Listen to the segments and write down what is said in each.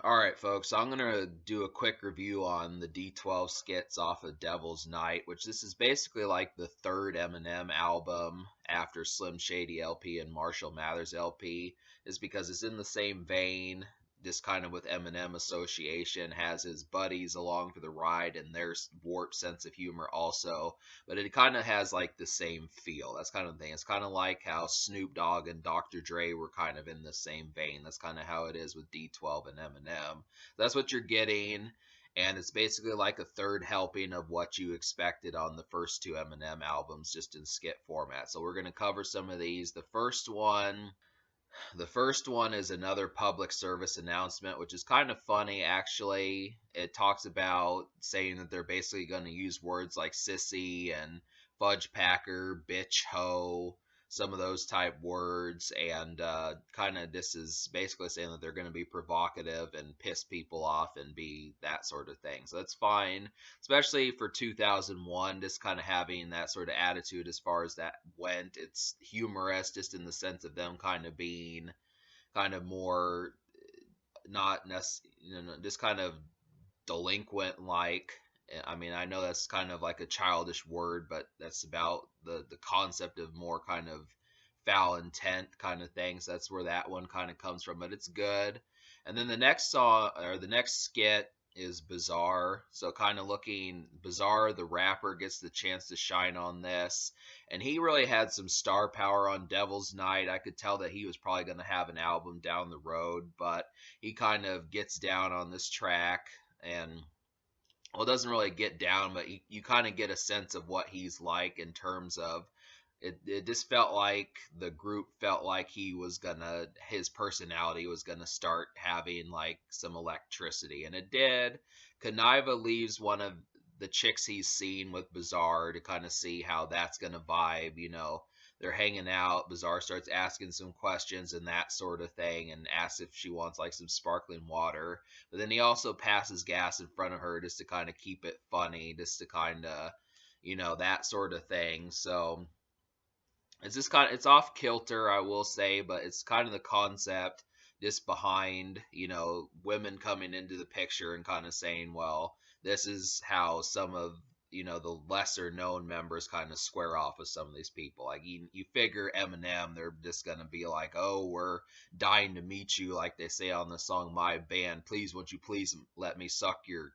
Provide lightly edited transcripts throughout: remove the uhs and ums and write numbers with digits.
Alright, folks, so I'm going to do a quick review on the D12 skits off of Devil's Night, which this is basically like the third Eminem album after Slim Shady LP and Marshall Mathers LP, is because it's in the same vein, just kind of with Eminem association, has his buddies along for the ride and their warped sense of humor also, but it kind of has like the same feel. That's kind of the thing. It's kind of like how Snoop Dogg and Dr. Dre were kind of in the same vein. That's kind of how it is with D12 and Eminem. That's what you're getting, and it's basically like a third helping of what you expected on the first two Eminem albums, just in skit format. So we're going to cover some of these. The first one is another public service announcement, which is kind of funny, actually. It talks about saying that they're basically going to use words like sissy and fudge packer, bitch, hoe, some of those type words, and kind of this is basically saying that they're going to be provocative and piss people off and be that sort of thing. So that's fine, especially for 2001, just kind of having that sort of attitude as far as that went. It's humorous just in the sense of them kind of being kind of more not necessarily, just kind of delinquent like. I mean, I know that's kind of like a childish word, but that's about the concept of more kind of foul intent kind of things. So that's where that one kind of comes from, but it's good. And then the next song or the next skit is Bizarre. So kind of looking Bizarre, the rapper gets the chance to shine on this, and he really had some star power on Devil's Night. I could tell that he was probably going to have an album down the road, but he kind of gets down on this track and, well, it doesn't really get down, but you kind of get a sense of what he's like in terms of it just felt like the group felt like his personality was gonna start having like some electricity, and it did. Kaniva leaves one of the chicks he's seen with Bizarre to kind of see how that's gonna vibe. They're hanging out. Bizarre starts asking some questions and that sort of thing, and asks if she wants like some sparkling water. But then he also passes gas in front of her just to kind of keep it funny, just to kind of, that sort of thing. So it's off kilter, I will say, but it's kind of the concept just behind, women coming into the picture and kind of saying, well, this is how some of, the lesser known members kind of square off with some of these people. Like you figure Eminem, they're just going to be like, oh, we're dying to meet you, like they say on the song My Band, please, won't you please let me suck your,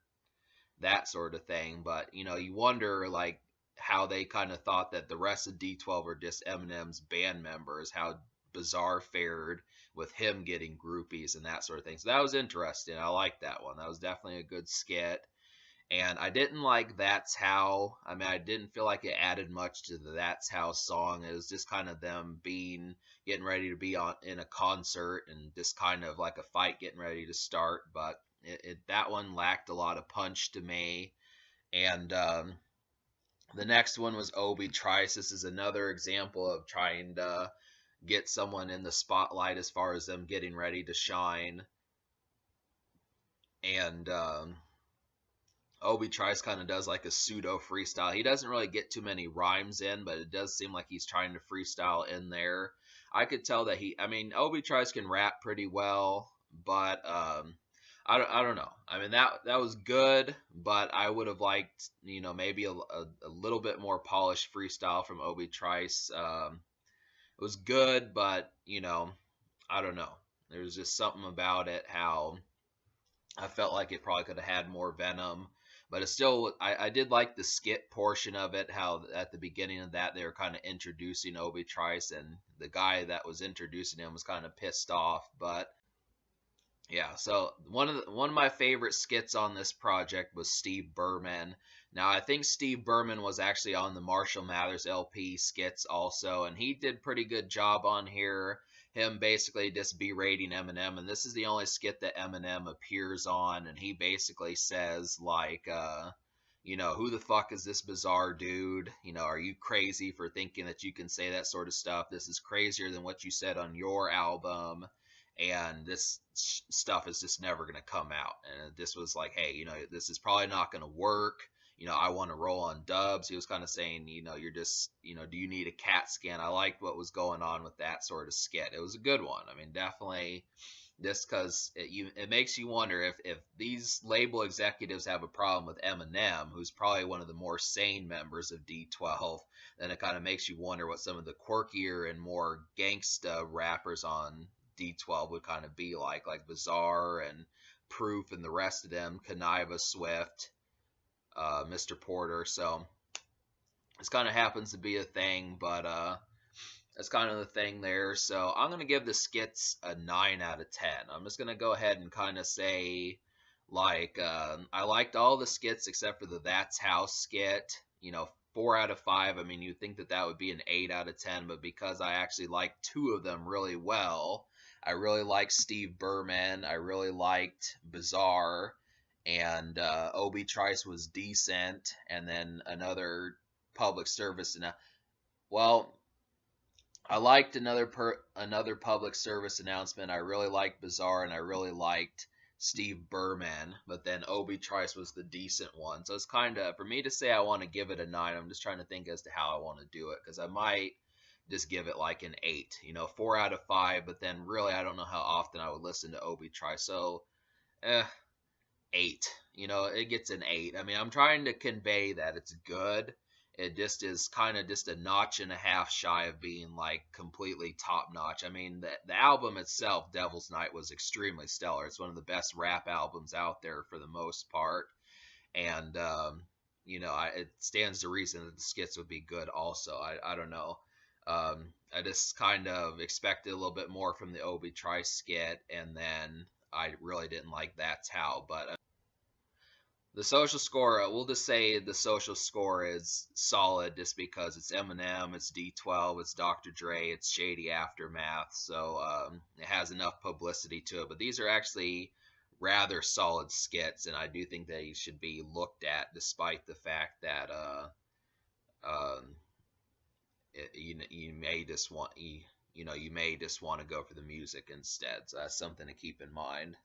that sort of thing. But you wonder like how they kind of thought that the rest of D12 are just Eminem's band members, how Bizarre fared with him getting groupies and that sort of thing. So that was interesting. I liked that one. That was definitely a good skit. And I didn't like That's How. I mean, I didn't feel like it added much to the That's How song. It was just kind of them getting ready to be in a concert and just kind of like a fight getting ready to start. But that one lacked a lot of punch to me. And the next one was Obi Trice. This is another example of trying to get someone in the spotlight as far as them getting ready to shine. And Obi Trice kind of does like a pseudo freestyle. He doesn't really get too many rhymes in, but it does seem like he's trying to freestyle in there. I could tell that Obi Trice can rap pretty well, but I don't know. I mean, that was good, but I would have liked, maybe a little bit more polished freestyle from Obi Trice. It was good, but, I don't know. There was just something about it, how I felt like it probably could have had more venom. But it's still, I did like the skit portion of it, how at the beginning of that they were kind of introducing Obi Trice, and the guy that was introducing him was kind of pissed off. But yeah, so one of my favorite skits on this project was Steve Berman. Now I think Steve Berman was actually on the Marshall Mathers LP skits also, and he did pretty good job on here. Him basically just berating Eminem, and this is the only skit that Eminem appears on, and he basically says like, who the fuck is this Bizarre dude? Are you crazy for thinking that you can say that sort of stuff? This is crazier than what you said on your album, and this stuff is just never going to come out. And this was like, hey, this is probably not going to work. I want to roll on dubs. He was kind of saying, you're just, do you need a CAT scan? I liked what was going on with that sort of skit. It was a good one. I mean, definitely Just because it makes you wonder if these label executives have a problem with Eminem, who's probably one of the more sane members of D12, then it kind of makes you wonder what some of the quirkier and more gangsta rappers on D12 would kind of be like Bizarre and Proof and the rest of them, Conniva Swift, Mr. Porter. So this kind of happens to be a thing, but that's kind of the thing there. So I'm going to give the skits a 9 out of 10. I'm just going to go ahead and kind of say, like, I liked all the skits except for the That's How skit. 4 out of 5. I mean, you'd think that that would be an 8 out of 10, but because I actually liked two of them really well, I really liked Steve Berman. I really liked Bizarre. And Obi Trice was decent. And then another public service. Well, I liked another public service announcement. I really liked Bizarre and I really liked Steve Berman, but then Obi Trice was the decent one. So it's kind of for me to say I want to give it a 9. I'm just trying to think as to how I want to do it because I might just give it like an 8, 4 out of 5. But then really I don't know how often I would listen to Obi Trice. So, 8. It gets an 8. I mean, I'm trying to convey that it's good. It just is kind of just a notch and a half shy of being like completely top notch. I mean, the album itself, Devil's Night, was extremely stellar. It's one of the best rap albums out there for the most part. And, it stands to reason that the skits would be good also. I don't know. I just kind of expected a little bit more from the Obi Trice skit, and then I really didn't like That's How. But the social score, we'll just say the social score is solid just because it's Eminem, it's D12, it's Dr. Dre, it's Shady Aftermath, so it has enough publicity to it. But these are actually rather solid skits, and I do think they should be looked at, despite the fact that um, you may just want you may just want to go for the music instead. So that's something to keep in mind.